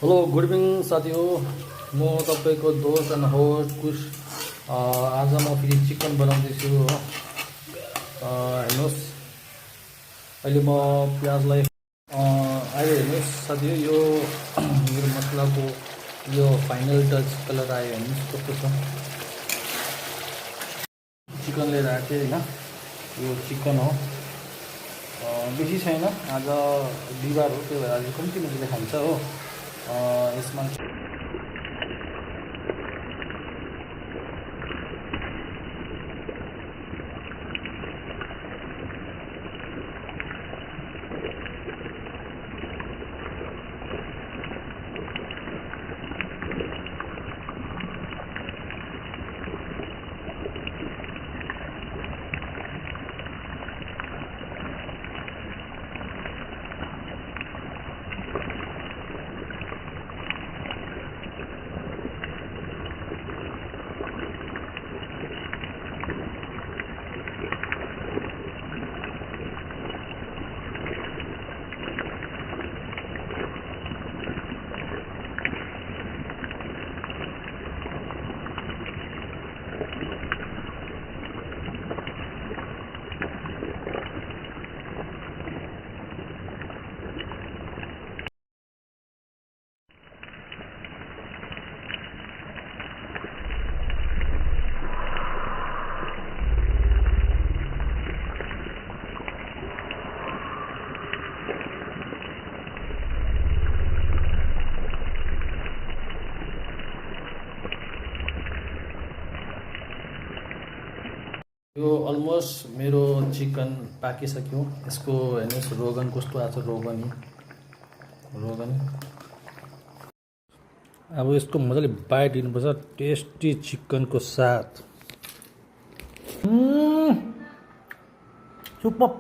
Hello good evening साथी हो। म तपाईँको दोस्त एन्ड होस्ट कुश। आज म फेरि चिकन बनाउँदैछु हो। हेर्नुहोस्, अहिले म प्याजलाई अहिले हेर्नुहोस् साथी हो, यो मेरो मसलाको यो फाइनल टच कलर आयो। हेर्नुहोस् कस्तो छ। चिकन लिएर आएको थिएँ होइन, यो चिकन हो। बेसी छैन, आज बिहिबार हो, त्यही भएर आज कम्ती मजाले खान्छ हो। यसमा यो अलमोस्ट मेरो चिकन पाकिसक्यो। यसको हेर्नुहोस् रोगन कस्तो आएको छ। रोगन अब यसको मजाले बाइट दिनुपर्छ टेस्टी चिकनको साथ। सुपर।